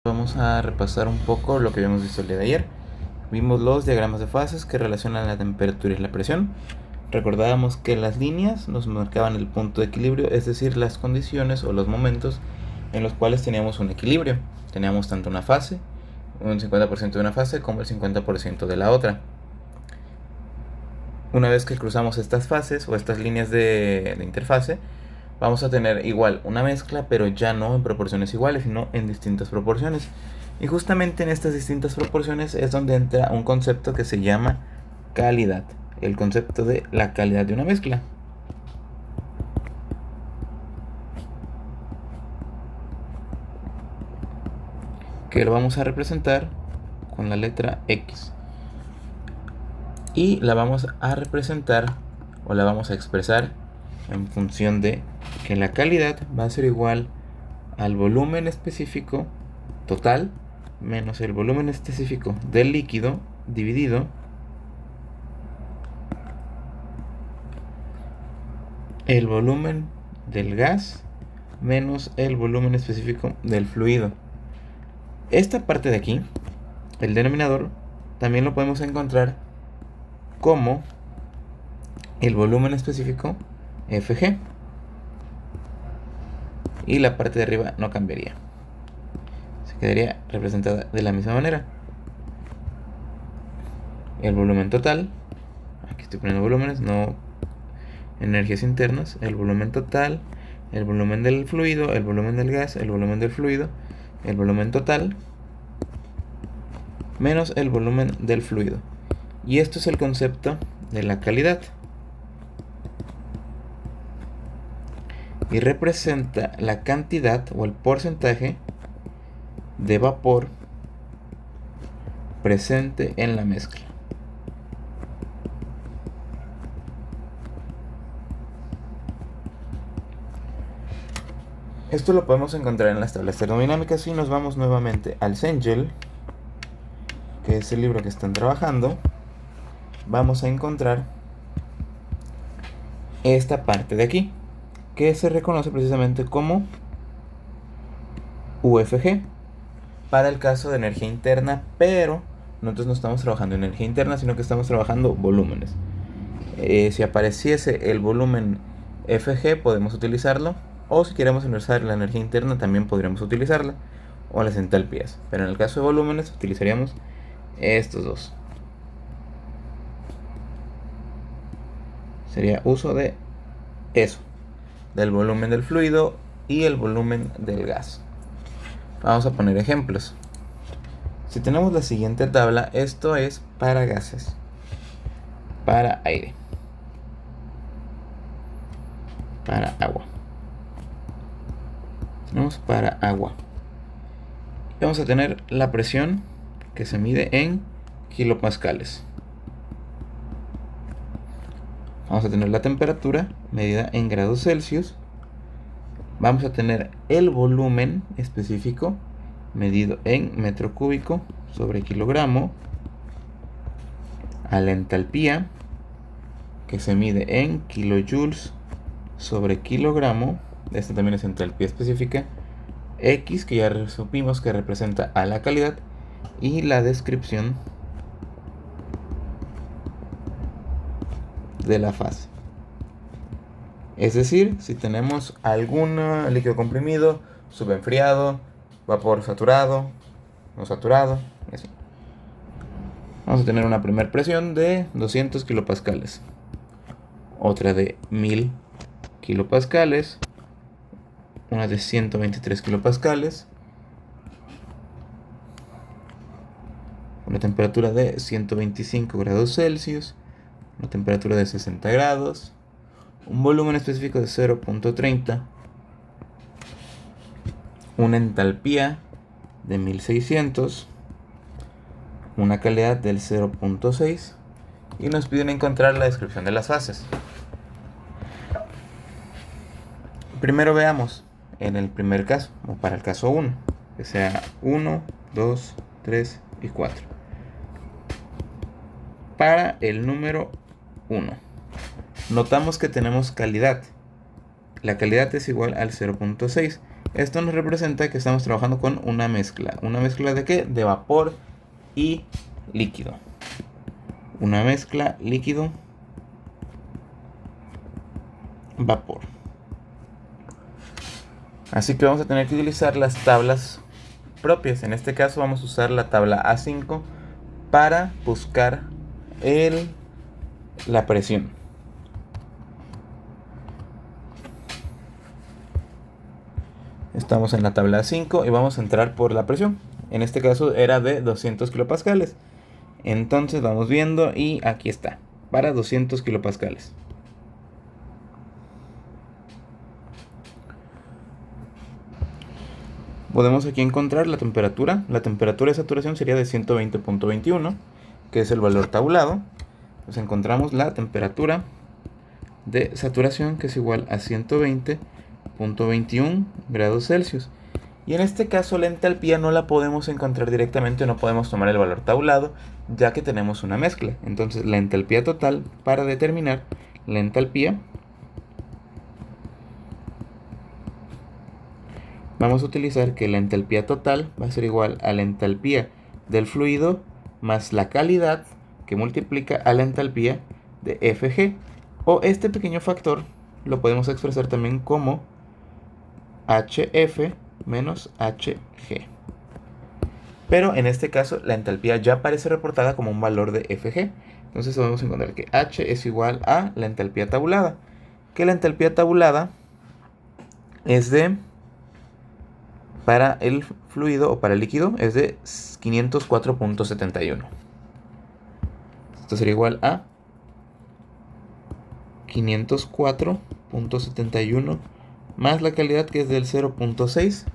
Vamos a repasar un poco lo que habíamos visto el día de ayer. Vimos los diagramas de fases que relacionan la temperatura y la presión. Recordábamos que las líneas nos marcaban el punto de equilibrio, es decir, las condiciones o los momentos en los cuales teníamos un equilibrio. Teníamos tanto una fase, un 50% de una fase, como el 50% de la otra. Una vez que cruzamos estas fases o estas líneas de interfase, vamos a tener igual una mezcla, pero ya no en proporciones iguales, sino en distintas proporciones. Y justamente en estas distintas proporciones es donde entra un concepto que se llama calidad, el concepto de la calidad de una mezcla. Que lo vamos a representar con la letra X. Y la vamos a representar o la vamos a expresar en función de que la calidad va a ser igual al volumen específico total menos el volumen específico del líquido dividido el volumen del gas menos el volumen específico del fluido. Esta parte de aquí, el denominador, también lo podemos encontrar como el volumen específico Fg. Y la parte de arriba no cambiaría. Se quedaría representada de la misma manera. El volumen total, aquí estoy poniendo volúmenes, no energías internas, el volumen total, el volumen del fluido, el volumen del gas, el volumen del fluido, el volumen total, menos el volumen del fluido. Y esto es el concepto de la calidad. Y representa la cantidad o el porcentaje de vapor presente en la mezcla. Esto lo podemos encontrar en las tablas termodinámicas y nos vamos nuevamente al Cengel, que es el libro que están trabajando. Vamos a encontrar esta parte de aquí, que se reconoce precisamente como UFG para el caso de energía interna, pero nosotros no estamos trabajando en energía interna, sino que estamos trabajando volúmenes. Si apareciese el volumen Fg, podemos utilizarlo, o si queremos usar la energía interna, también podríamos utilizarla, o las entalpías. Pero en el caso de volúmenes, utilizaríamos estos dos. Sería uso de eso, del volumen del fluido y el volumen del gas. Vamos a poner ejemplos. Si tenemos la siguiente tabla, esto es para gases, para aire, para agua. Tenemos para agua. Y vamos a tener la presión que se mide en kilopascales. Vamos a tener la temperatura medida en grados Celsius. Vamos a tener el volumen específico medido en metro cúbico sobre kilogramo, a la entalpía que se mide en kilojoules sobre kilogramo. Esta también es entalpía específica. X, que ya supimos que representa a la calidad, y la descripción de la fase. Es decir, si tenemos algún líquido comprimido, subenfriado, vapor saturado, no saturado, así. Vamos a tener una primera presión de 200 kilopascales, otra de 1000 kilopascales, una de 123 kilopascales, una temperatura de 125 grados Celsius, una temperatura de 60 grados, un volumen específico de 0.30, una entalpía de 1600, una calidad del 0.6 y nos piden encontrar la descripción de las fases. Primero veamos en el primer caso, o para el caso 1, que sea 1, 2, 3 y 4. Para el número 1, notamos que tenemos calidad. La calidad es igual al 0.6 Esto nos representa que estamos trabajando con una mezcla. ¿Una mezcla de qué? De vapor y líquido. Una mezcla líquido, vapor. Así que vamos a tener que utilizar las tablas propias. En este caso vamos a usar la tabla A5 para buscar la presión. Estamos en la tabla A5 y vamos a entrar por la presión. En este caso era de 200 kilopascales. Entonces vamos viendo y aquí está, para 200 kilopascales. Podemos aquí encontrar la temperatura. La temperatura de saturación sería de 120.21, que es el valor tabulado. Pues encontramos la temperatura de saturación, que es igual a 120.21 grados Celsius. Y en este caso la entalpía no la podemos encontrar directamente, no podemos tomar el valor tabulado, ya que tenemos una mezcla. Entonces la entalpía total, para determinar la entalpía, vamos a utilizar que la entalpía total va a ser igual a la entalpía del fluido más la calidad, que multiplica a la entalpía de Fg. O este pequeño factor lo podemos expresar también como HF menos Hg. Pero en este caso la entalpía ya aparece reportada como un valor de Fg. Entonces podemos encontrar que H es igual a la entalpía tabulada. Que la entalpía tabulada es de, para el fluido o para el líquido, es de 504.71. Esto sería igual a 504.71 más la calidad, que es del 0.6,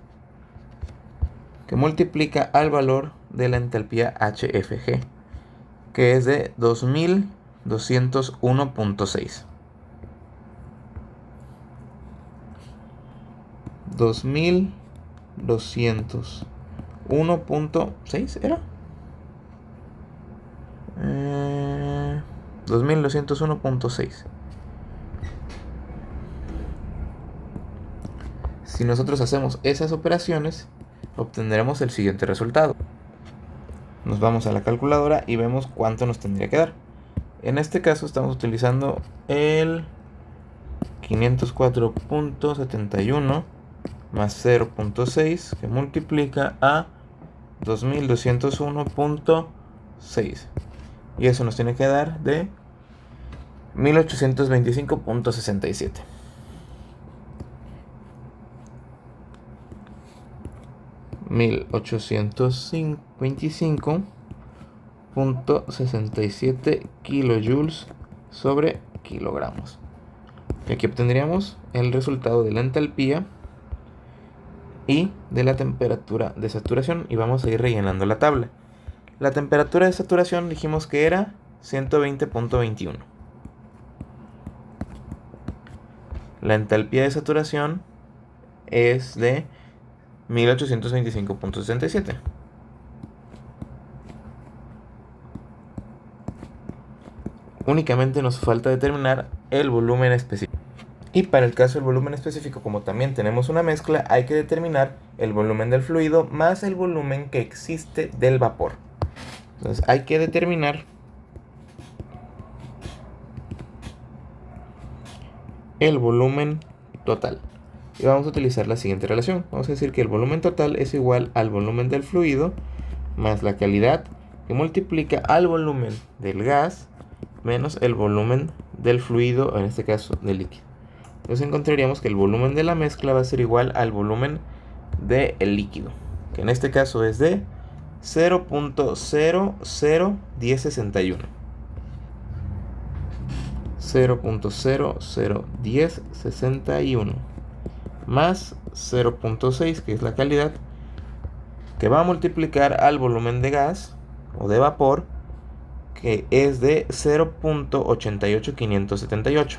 que multiplica al valor de la entalpía HFG, que es de 2201.6. 2201.6 era. 2201.6. Si nosotros hacemos esas operaciones, obtendremos el siguiente resultado. Nos vamos a la calculadora y vemos cuánto nos tendría que dar. En este caso estamos utilizando el 504.71 más 0.6, que multiplica a 2201.6. Y eso nos tiene que dar de 1825.67. 1825.67 kilojoules sobre kilogramos. Y aquí obtendríamos el resultado de la entalpía y de la temperatura de saturación. Y vamos a ir rellenando la tabla. La temperatura de saturación dijimos que era 120.21. La entalpía de saturación es de 1825.67. Únicamente nos falta determinar el volumen específico. Y para el caso del volumen específico, como también tenemos una mezcla, hay que determinar el volumen del fluido más el volumen que existe del vapor. Entonces hay que determinar el volumen total. Y vamos a utilizar la siguiente relación. Vamos a decir que el volumen total es igual al volumen del fluido más la calidad, que multiplica al volumen del gas menos el volumen del fluido, en este caso del líquido. Entonces encontraríamos que el volumen de la mezcla va a ser igual al volumen del líquido, que en este caso es de 0.001061. 0.001061 más 0.6, que es la calidad, que va a multiplicar al volumen de gas o de vapor, que es de 0.88578,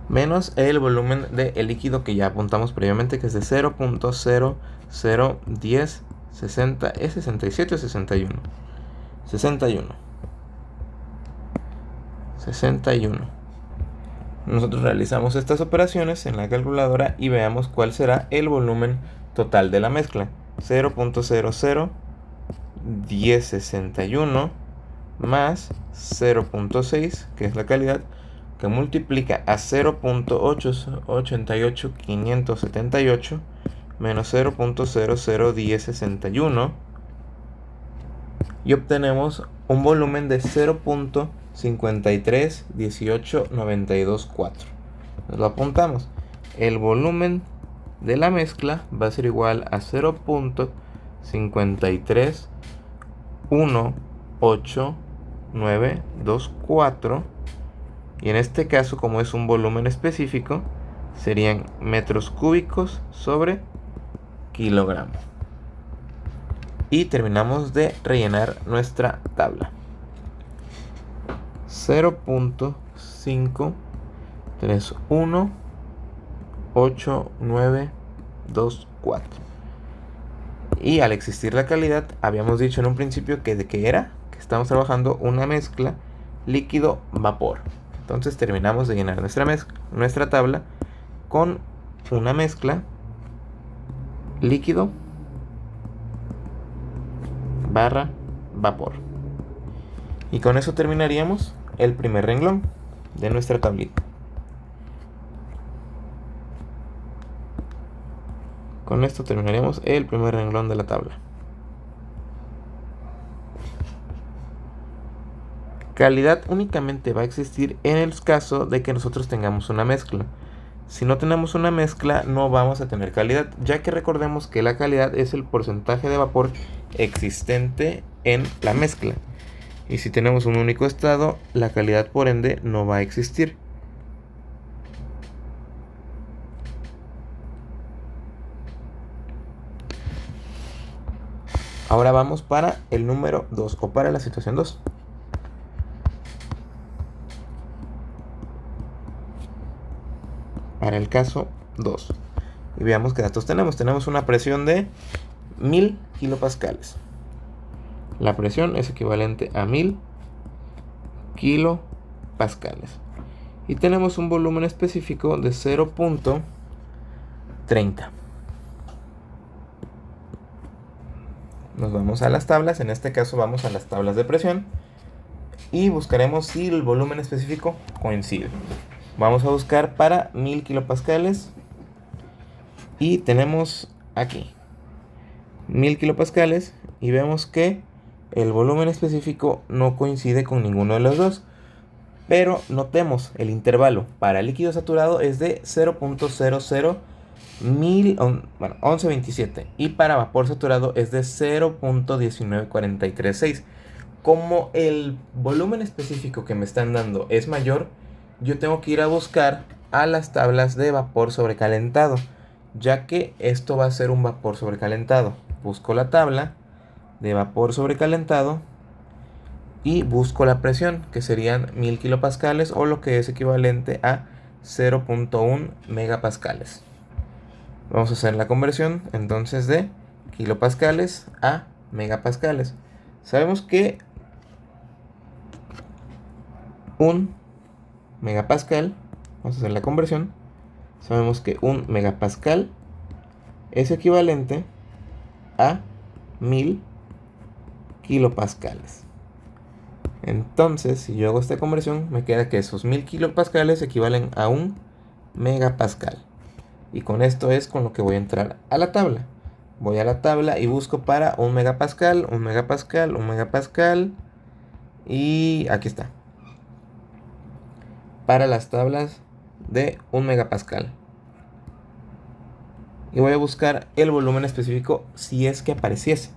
menos el volumen del líquido, que ya apuntamos previamente, que es de 0.001060. ¿Es 67 o 61? 61. Nosotros realizamos estas operaciones en la calculadora y veamos cuál será el volumen total de la mezcla. 0.001061 más 0.6, que es la calidad, que multiplica a 0.885578 menos 0.001061 y obtenemos un volumen de 0.5318924. Nos lo apuntamos. El volumen de la mezcla va a ser igual a 0.5318924 y en este caso, como es un volumen específico, serían metros cúbicos sobre kilogramo. Y terminamos de rellenar nuestra tabla. 0.5318924. Y al existir la calidad, habíamos dicho en un principio que de qué era, que estamos trabajando una mezcla líquido-vapor. Entonces terminamos de llenar nuestra tabla con una mezcla líquido barra vapor. Y con eso terminaríamos el primer renglón de nuestra tablita. Con esto terminaríamos el primer renglón de la tabla. Calidad únicamente va a existir en el caso de que nosotros tengamos una mezcla. Si no tenemos una mezcla, no vamos a tener calidad, ya que recordemos que la calidad es el porcentaje de vapor existente en la mezcla. Y si tenemos un único estado, la calidad por ende no va a existir. Ahora vamos para el número 2 o para la situación 2. Para el caso 2. Y veamos qué datos tenemos. Tenemos una presión de 1000 kilopascales. La presión es equivalente a 1000 kilopascales. Y tenemos un volumen específico de 0.30. Nos vamos a las tablas. En este caso vamos a las tablas de presión. Y buscaremos si el volumen específico coincide. Vamos a buscar para 1000 kilopascales. Y tenemos aquí 1000 kilopascales. Y vemos que el volumen específico no coincide con ninguno de los dos. Pero notemos el intervalo para líquido saturado es de 0.001127. Y para vapor saturado es de 0.19436. Como el volumen específico que me están dando es mayor, yo tengo que ir a buscar a las tablas de vapor sobrecalentado, ya que esto va a ser un vapor sobrecalentado. Busco la tabla de vapor sobrecalentado y busco la presión, que serían 1000 kilopascales o lo que es equivalente a 0.1 megapascales. Vamos a hacer la conversión entonces de kilopascales a megapascales. Sabemos que un megapascal, vamos a hacer la conversión, sabemos que un megapascal es equivalente a 1000 kilopascales. Entonces, si yo hago esta conversión, me queda que esos 1000 kilopascales equivalen a un megapascal. Y con esto es con lo que voy a entrar a la tabla. Voy a la tabla y busco para un megapascal, un megapascal, un megapascal. Y aquí está. Para las tablas de un megapascal. Y voy a buscar el volumen específico si es que apareciese.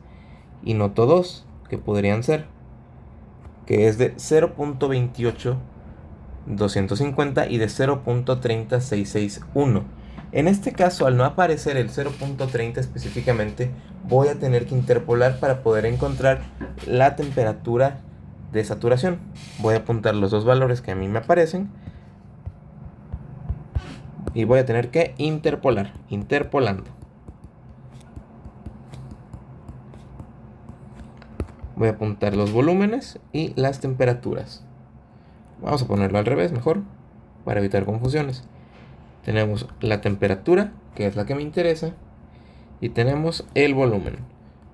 Y noto dos que podrían ser, que es de 0.28250 y de 0.30661. En este caso, al no aparecer el 0.30 específicamente, voy a tener que interpolar para poder encontrar la temperatura de saturación. Voy a apuntar los dos valores que a mí me aparecen y voy a tener que interpolar, interpolando. Voy a apuntar los volúmenes y las temperaturas. Vamos a ponerlo al revés mejor. para evitar confusiones. Tenemos la temperatura, que es la que me interesa, y tenemos el volumen.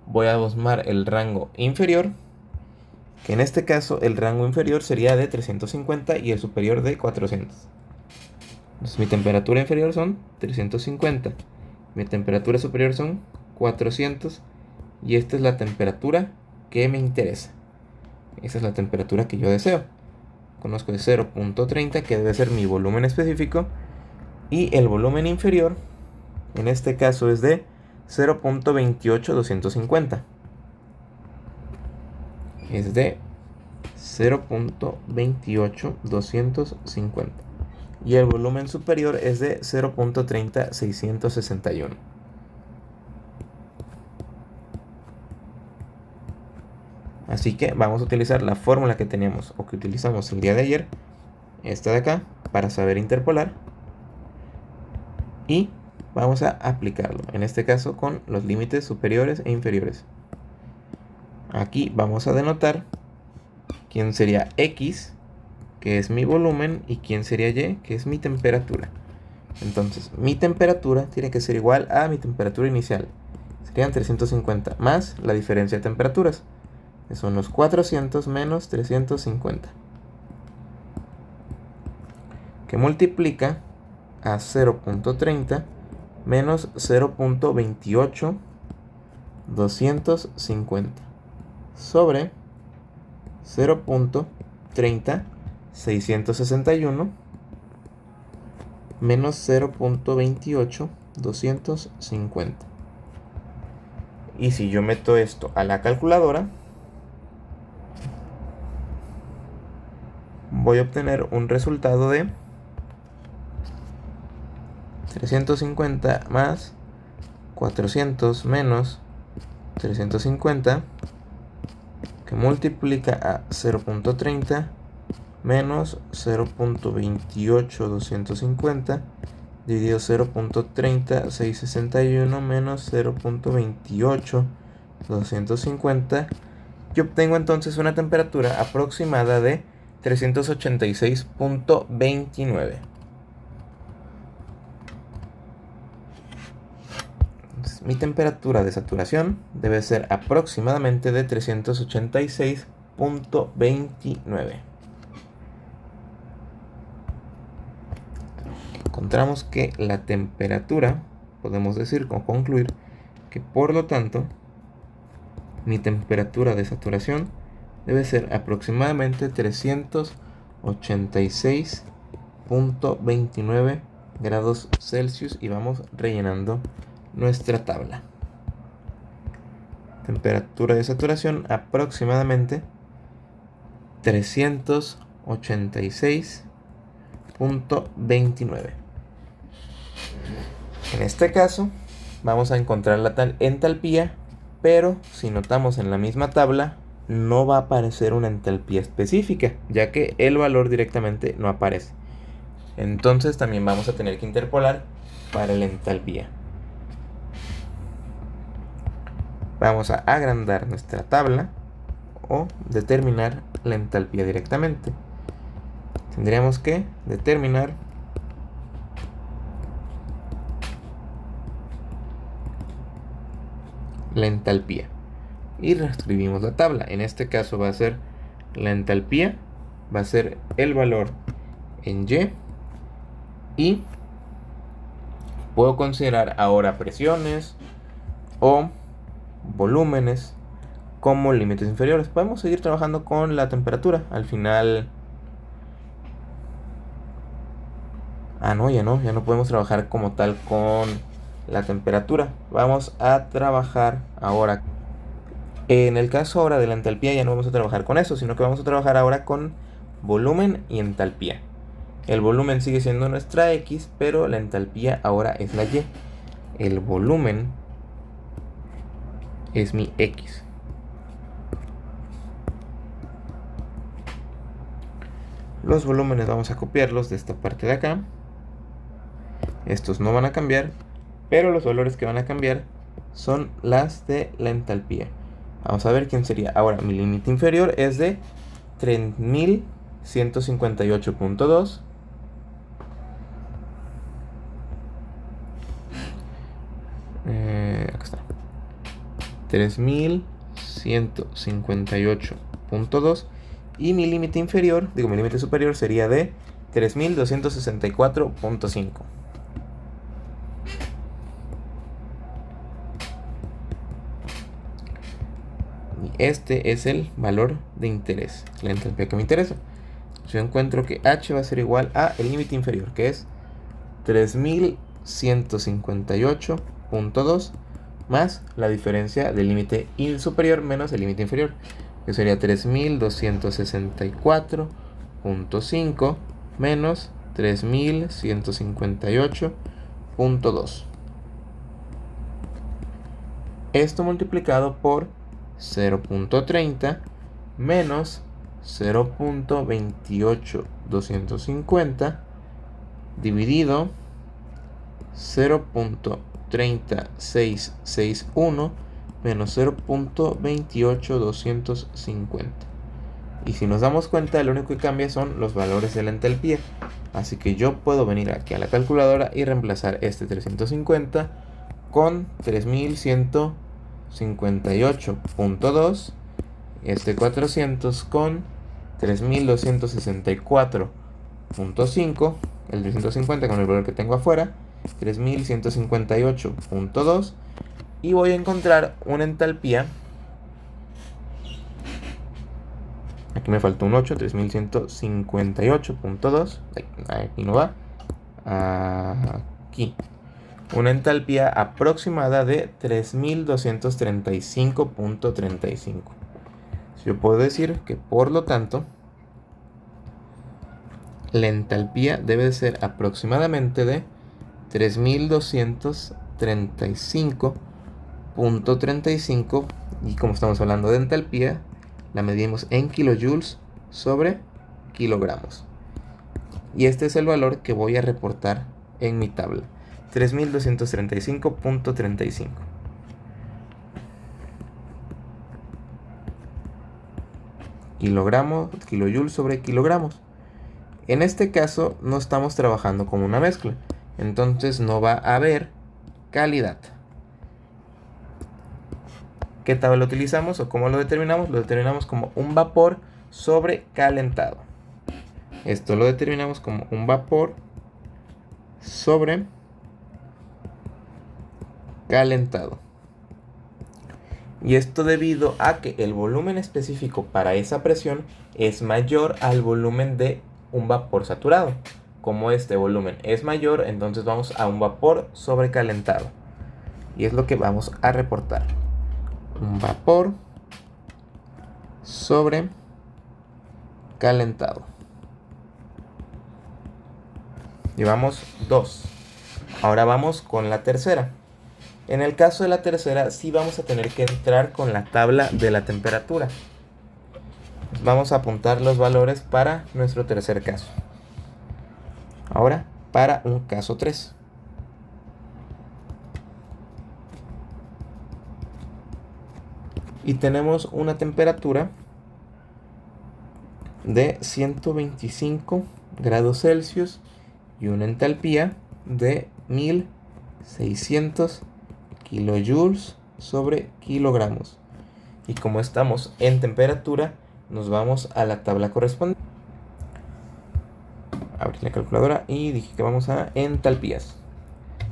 Voy a buscar el rango inferior, que en este caso el rango inferior sería de 350 y el superior de 400. Entonces mi temperatura inferior son 350, mi temperatura superior son 400 y esta es la temperatura que me interesa. Esa es la temperatura que yo deseo. Conozco de 0.30, que debe ser mi volumen específico, y el volumen inferior en este caso es de 0.28250. Es de 0.28250. Y el volumen superior es de 0.30661. Así que vamos a utilizar la fórmula que teníamos o que utilizamos el día de ayer, esta de acá, para saber interpolar. Y vamos a aplicarlo, en este caso con los límites superiores e inferiores. Aquí vamos a denotar quién sería X, que es mi volumen, y quién sería Y, que es mi temperatura. Entonces, mi temperatura tiene que ser igual a mi temperatura inicial. Serían 350 más la diferencia de temperaturas, que son los 400 menos 350, que multiplica a 0.30 menos 0.28250 sobre 0.30661 menos 0.28250. Y si yo meto esto a la calculadora, voy a obtener un resultado de 350 más 400 menos 350, que multiplica a 0.30 menos 0.28250 dividido 0.30661 menos 0.28250, y obtengo entonces una temperatura aproximada de 386.29. Mi temperatura de saturación debe ser aproximadamente de 386.29. Encontramos que la temperatura, podemos decir o concluir que por lo tanto mi temperatura de saturación debe ser aproximadamente 386.29 grados Celsius, y vamos rellenando nuestra tabla. Temperatura de saturación aproximadamente 386.29. En este caso vamos a encontrar la entalpía, pero si notamos en la misma tabla no va a aparecer una entalpía específica, ya que el valor directamente no aparece. Entonces también vamos a tener que interpolar para la entalpía. Vamos a agrandar nuestra tabla o determinar la entalpía directamente. Tendríamos que determinar la entalpía y reescribimos la tabla. En este caso va a ser la entalpía, va a ser el valor en y puedo considerar ahora presiones o volúmenes como límites inferiores. Podemos seguir trabajando con la temperatura. Al final ya no podemos trabajar como tal con la temperatura. Vamos a trabajar ahora, en el caso ahora de la entalpía, ya no vamos a trabajar con eso, sino que vamos a trabajar ahora con volumen y entalpía. El volumen sigue siendo nuestra X, pero la entalpía ahora es la Y. El volumen es mi X. Los volúmenes vamos a copiarlos de esta parte de acá. Estos no van a cambiar, pero los valores que van a cambiar son las de la entalpía. Vamos a ver quién sería. Ahora mi límite inferior es de 3158.2 está, 3158.2, y mi límite inferior, mi límite superior sería de 3264.5. Y este es el valor de interés, la entalpía que me interesa. Yo encuentro que H va a ser igual a el límite inferior, que es 3158.2 más la diferencia del límite superior menos el límite inferior, que sería 3264.5 menos 3158.2. Esto multiplicado por 0.30 menos 0.28250 dividido 0.3661 menos 0.28250. Y si nos damos cuenta, lo único que cambia son los valores de la entalpía. Así que yo puedo venir aquí a la calculadora y reemplazar este 350 con 3158.2, este 400 con 3264.5, el 350 con el valor que tengo afuera, 3158.2, y voy a encontrar una entalpía. Aquí me faltó un 8, 3158.2, aquí no va, aquí, una entalpía aproximada de 3235.35. Yo puedo decir que, por lo tanto, la entalpía debe ser aproximadamente de 3235.35, y como estamos hablando de entalpía, la medimos en kilojoules sobre kilogramos. Y este es el valor que voy a reportar en mi tabla, 3235.35. Kilojoules sobre kilogramos. En este caso no estamos trabajando con una mezcla, entonces no va a haber calidad. ¿Qué tabla utilizamos o cómo lo determinamos? Lo determinamos como un vapor sobrecalentado. Esto lo determinamos como un vapor sobrecalentado. Y esto debido a que el volumen específico para esa presión es mayor al volumen de un vapor saturado. Como este volumen es mayor, entonces vamos a un vapor sobrecalentado. Y es lo que vamos a reportar. Un vapor sobrecalentado. Llevamos 2. Ahora vamos con la tercera. En el caso de la tercera, sí vamos a tener que entrar con la tabla de la temperatura. Vamos a apuntar los valores para nuestro tercer caso. Ahora, para un caso 3. Y tenemos una temperatura de 125 grados Celsius y una entalpía de 1600 kilojoules sobre kilogramos. Y como estamos en temperatura, nos vamos a la tabla correspondiente. Abrí la calculadora y dije que vamos a entalpías.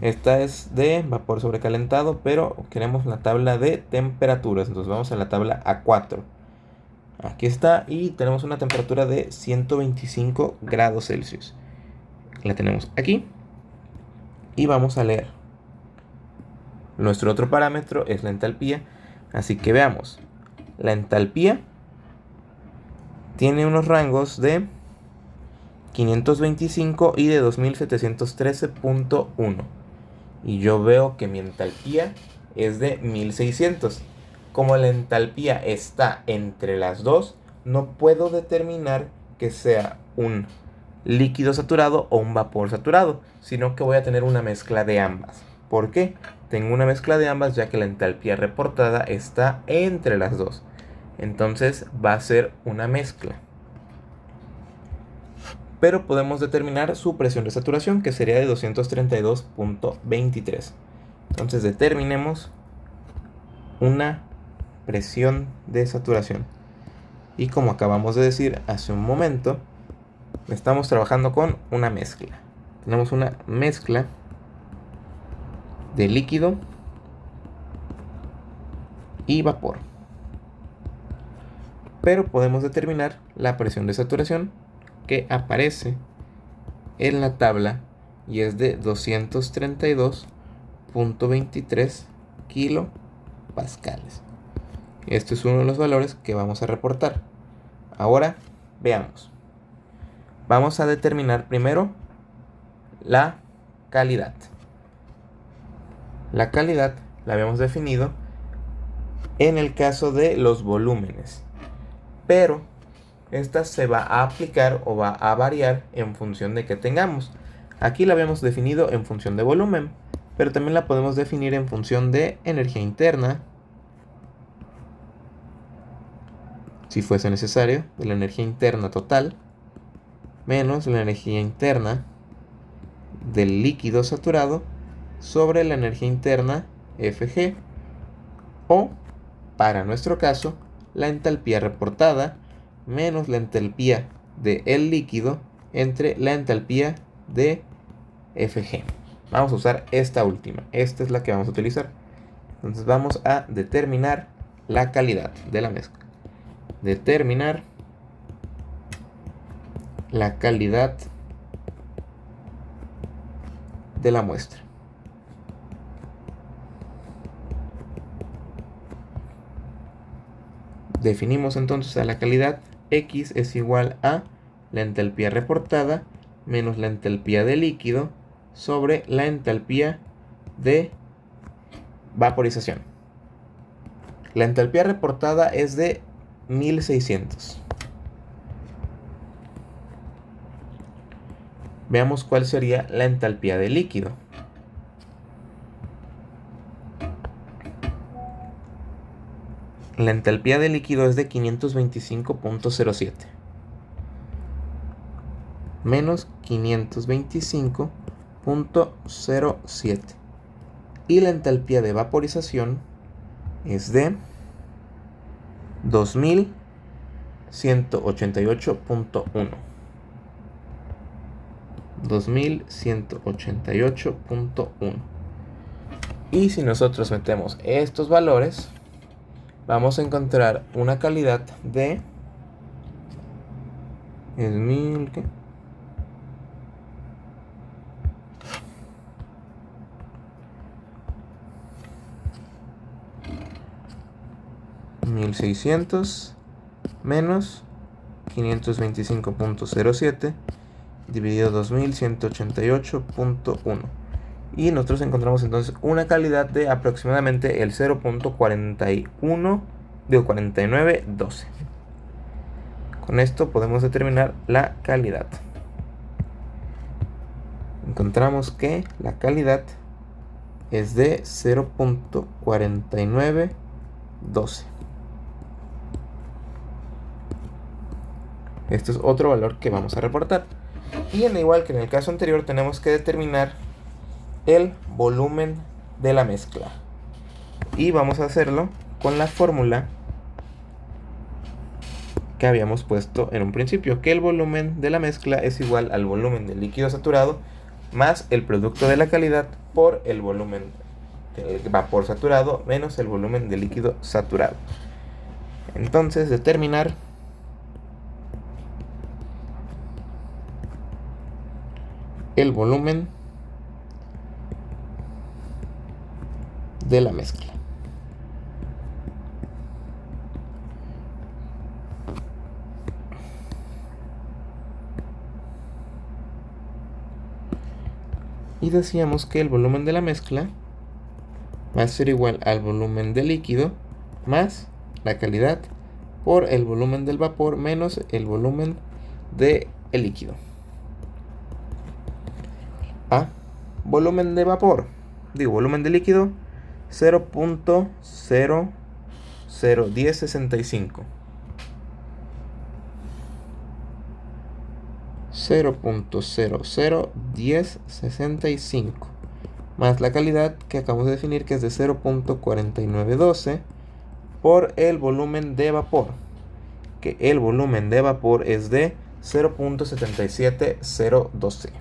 Esta es de vapor sobrecalentado, pero queremos la tabla de temperaturas. Entonces vamos a la tabla A4. Aquí está, y tenemos una temperatura de 125 grados Celsius. La tenemos aquí. Y vamos a leer. Nuestro otro parámetro es la entalpía. Así que veamos. La entalpía tiene unos rangos de 525 y de 2713.1. Y yo veo que mi entalpía es de 1600. Como la entalpía está entre las dos, no puedo determinar que sea un líquido saturado o un vapor saturado, sino que voy a tener una mezcla de ambas. ¿Por qué? Tengo una mezcla de ambas ya que la entalpía reportada está entre las dos. Entonces va a ser una mezcla. Pero podemos determinar su presión de saturación, que sería de 232.23. Entonces determinemos una presión de saturación. Y como acabamos de decir hace un momento, estamos trabajando con una mezcla. Tenemos una mezcla de líquido y vapor. Pero podemos determinar la presión de saturación que aparece en la tabla y es de 232.23 kilopascales. Este es uno de los valores que vamos a reportar. Ahora veamos. Vamos a determinar primero la calidad. La calidad la habíamos definido en el caso de los volúmenes, pero esta se va a aplicar o va a variar en función de que tengamos. Aquí la habíamos definido en función de volumen, pero también la podemos definir en función de energía interna, si fuese necesario, de la energía interna total, menos la energía interna del líquido saturado sobre la energía interna Fg, o, para nuestro caso, la entalpía reportada menos la entalpía del líquido entre la entalpía de Fg. Vamos a usar esta última. Esta es la que vamos a utilizar. Entonces vamos a determinar la calidad de la mezcla. Determinar la calidad de la muestra. Definimos entonces a la calidad. X es igual a la entalpía reportada menos la entalpía de líquido sobre la entalpía de vaporización. La entalpía reportada es de 1600. Veamos cuál sería la entalpía de líquido. La entalpía de líquido es de 525.07 menos 525.07 y la entalpía de vaporización es de 2188.1. 2188.1. Y si nosotros metemos estos valores, vamos a encontrar una calidad de 1600 menos 525.07 dividido 2188.1. Y nosotros encontramos entonces una calidad de aproximadamente el 0.4912. Con esto podemos determinar la calidad. Encontramos que la calidad es de 0.4912. Esto es otro valor que vamos a reportar. Y al igual que en el caso anterior, tenemos que determinar el volumen de la mezcla. Y vamos a hacerlo con la fórmula que habíamos puesto en un principio, que el volumen de la mezcla es igual al volumen del líquido saturado más el producto de la calidad por el volumen del vapor saturado menos el volumen del líquido saturado. Entonces, determinar el volumen de la mezcla. Y decíamos que el volumen de la mezcla va a ser igual al volumen del líquido más la calidad por el volumen del vapor menos el volumen del líquido. A volumen de vapor, volumen de líquido 0.001065. 0.001065 más la calidad que acabamos de definir, que es de 0.4912 por el volumen de vapor, que el volumen de vapor es de 0.77012.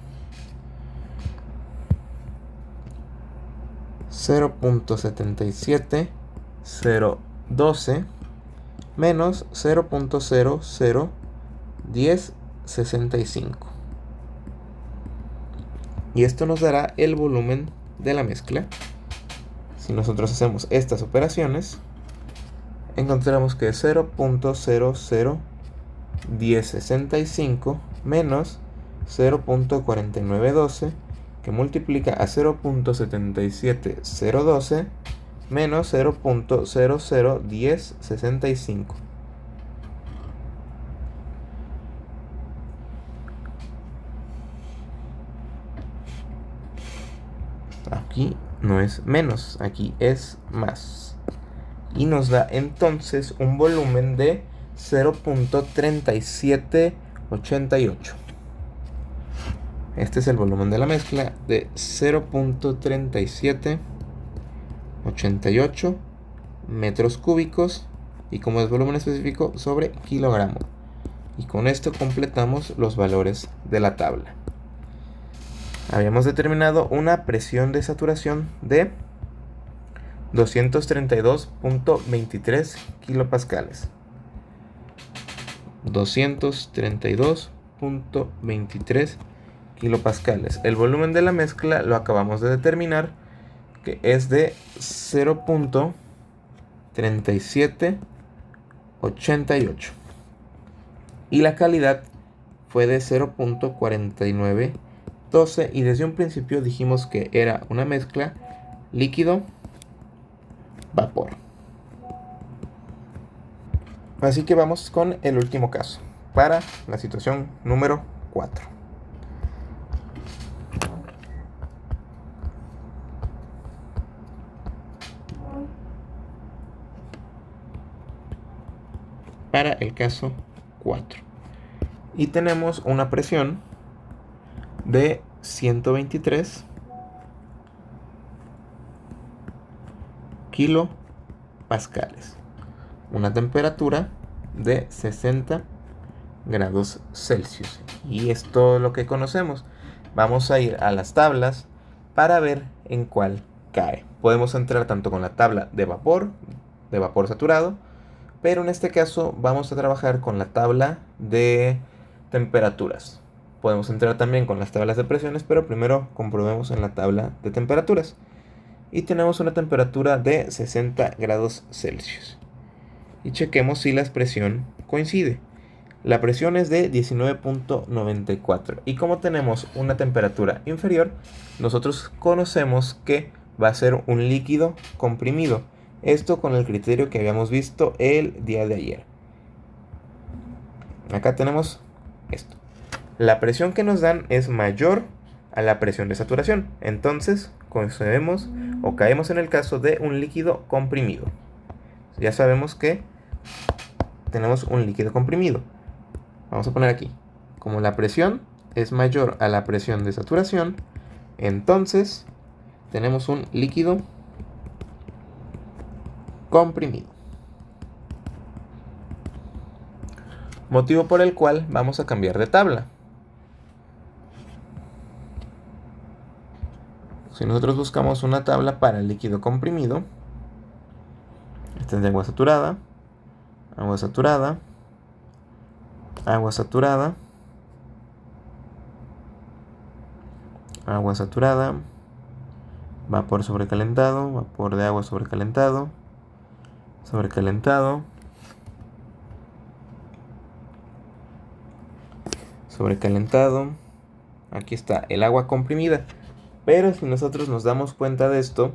0.77012 menos 0.001065. Y esto nos dará el volumen de la mezcla. Si nosotros hacemos estas operaciones, encontramos que 0.001065 menos 0.4912, que multiplica a 0.77012 menos 0.001065. Aquí no es menos, aquí es más. Y nos da entonces un volumen de 0.3788. Este es el volumen de la mezcla de 0.3788 metros cúbicos, y como es volumen específico, sobre kilogramo. Y con esto completamos los valores de la tabla. Habíamos determinado una presión de saturación de 232.23 kilopascales. 232.23 kilopascales. El volumen de la mezcla lo acabamos de determinar, que es de 0.3788. Y la calidad fue de 0.4912, y desde un principio dijimos que era una mezcla líquido-vapor. Así que vamos con el último caso, para la situación número 4. Para el caso 4. Y tenemos una presión de 123 kilopascales. Una temperatura de 60 grados Celsius. Y es todo lo que conocemos. Vamos a ir a las tablas para ver en cuál cae. Podemos entrar tanto con la tabla de vapor saturado, pero en este caso vamos a trabajar con la tabla de temperaturas. Podemos entrar también con las tablas de presiones, pero primero comprobemos en la tabla de temperaturas. Y tenemos una temperatura de 60 grados Celsius. Y chequemos si la presión coincide. La presión es de 19.94. Y como tenemos una temperatura inferior, nosotros conocemos que va a ser un líquido comprimido. Esto con el criterio que habíamos visto el día de ayer. Acá tenemos esto. La presión que nos dan es mayor a la presión de saturación. Entonces, concebemos o caemos en el caso de un líquido comprimido. Ya sabemos que tenemos un líquido comprimido. Vamos a poner aquí, como la presión es mayor a la presión de saturación, entonces tenemos un líquido comprimido. Motivo por el cual vamos a cambiar de tabla. Si nosotros buscamos una tabla para el líquido comprimido, esta es de agua saturada, agua saturada, agua saturada, agua saturada, vapor sobrecalentado, vapor de agua sobrecalentado, sobrecalentado, sobrecalentado. Aquí está el agua comprimida. Pero si nosotros nos damos cuenta de esto,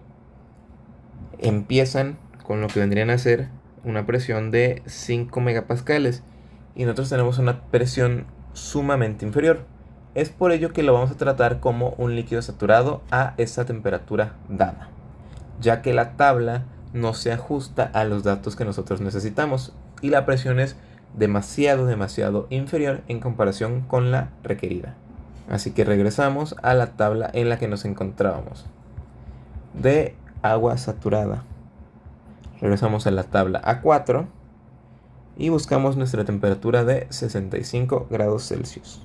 empiezan con lo que vendrían a ser una presión de 5 megapascales. Y nosotros tenemos una presión sumamente inferior. Es por ello que lo vamos a tratar como un líquido saturado a esa temperatura dada, ya que la tabla no se ajusta a los datos que nosotros necesitamos y la presión es demasiado inferior en comparación con la requerida. Así que regresamos a la tabla en la que nos encontrábamos. de agua saturada. Regresamos a la tabla A4 y buscamos nuestra temperatura de 65 grados Celsius.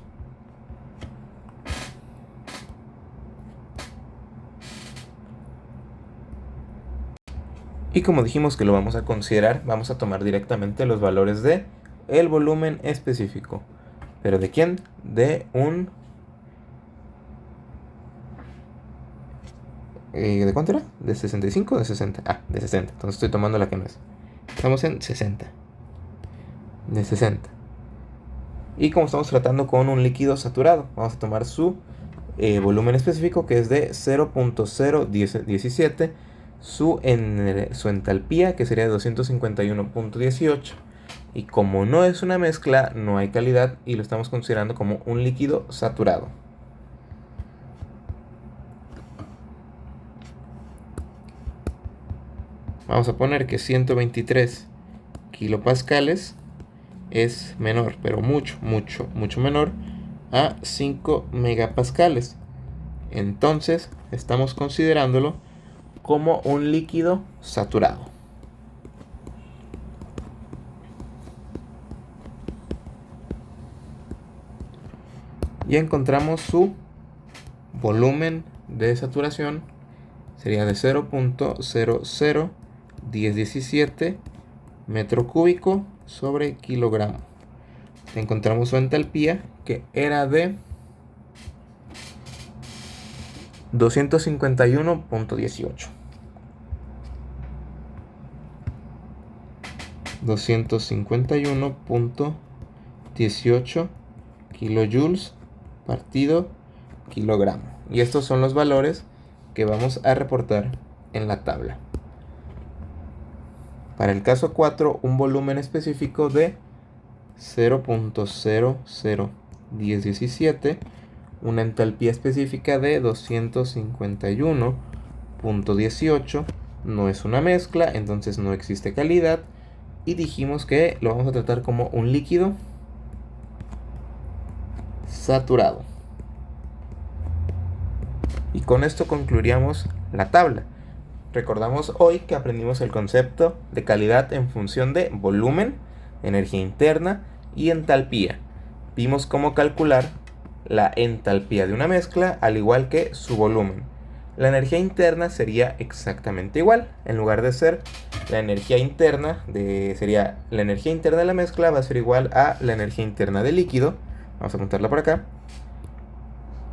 Y como dijimos que lo vamos a considerar, vamos a tomar directamente los valores de el volumen específico. ¿Pero de quién? De un... ¿de cuánto era? ¿De 65 o de 60? Ah, de 60. Entonces estoy tomando la que no es. Estamos en 60. De 60. Y como estamos tratando con un líquido saturado, vamos a tomar su volumen específico, que es de 0.017. Su entalpía, que sería de 251.18. Y como no es una mezcla, no hay calidad y lo estamos considerando como un líquido saturado. Vamos a poner que 123 kilopascales es menor, pero mucho menor a 5 megapascales. Entonces estamos considerándolo como un líquido saturado. Y encontramos su volumen de saturación, sería de 0.001017 metro cúbico sobre kilogramo. Encontramos su entalpía, que era de 251.18. 251.18 kilojoules partido kilogramo. Y estos son los valores que vamos a reportar en la tabla. Para el caso 4, un volumen específico de 0.001017, una entalpía específica de 251.18, no es una mezcla, entonces no existe calidad, y dijimos que lo vamos a tratar como un líquido saturado. Y con esto concluiríamos la tabla. Recordamos hoy que aprendimos el concepto de calidad en función de volumen, energía interna y entalpía. Vimos cómo calcular la entalpía de una mezcla al igual que su volumen. La energía interna sería exactamente igual. En lugar de ser la energía interna sería la energía interna de la mezcla, va a ser igual a la energía interna del líquido. Vamos a apuntarla por acá.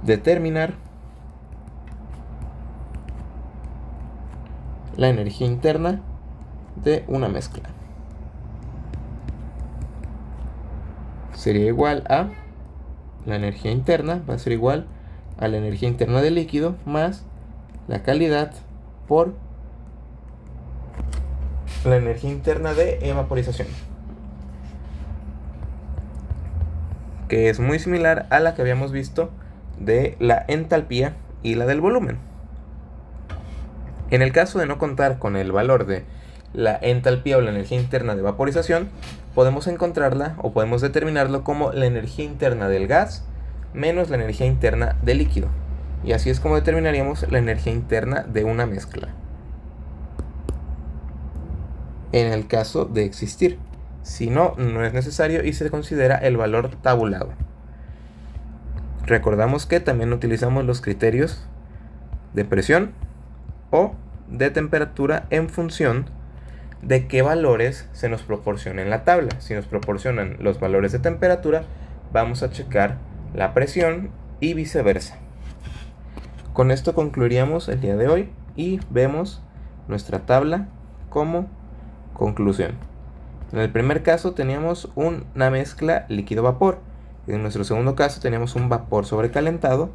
Determinar la energía interna de una mezcla sería igual a la energía interna, va a ser igual a la energía interna del líquido más la calidad por la energía interna de evaporización, que es muy similar a la que habíamos visto de la entalpía y la del volumen. En el caso de no contar con el valor de la entalpía o la energía interna de vaporización, podemos encontrarla o podemos determinarlo como la energía interna del gas menos la energía interna del líquido. Y así es como determinaríamos la energía interna de una mezcla. En el caso de existir. Si no, no es necesario y se considera el valor tabulado. Recordamos que también utilizamos los criterios de presión o de temperatura en función de qué valores se nos proporcionan en la tabla. Si nos proporcionan los valores de temperatura, vamos a checar la presión y viceversa. Con esto concluiríamos el día de hoy y vemos nuestra tabla como conclusión. En el primer caso teníamos una mezcla líquido-vapor. En nuestro segundo caso teníamos un vapor sobrecalentado.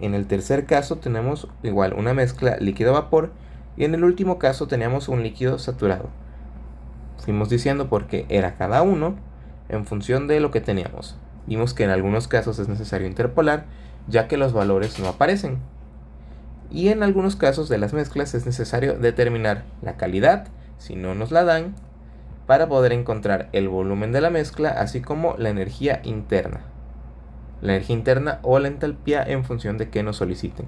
En el tercer caso tenemos igual una mezcla líquido-vapor. Y en el último caso teníamos un líquido saturado. Fuimos diciendo por qué era cada uno en función de lo que teníamos. Vimos que en algunos casos es necesario interpolar, ya que los valores no aparecen. Y en algunos casos de las mezclas es necesario determinar la calidad, si no nos la dan, para poder encontrar el volumen de la mezcla, así como la energía interna. La energía interna o la entalpía en función de qué nos soliciten.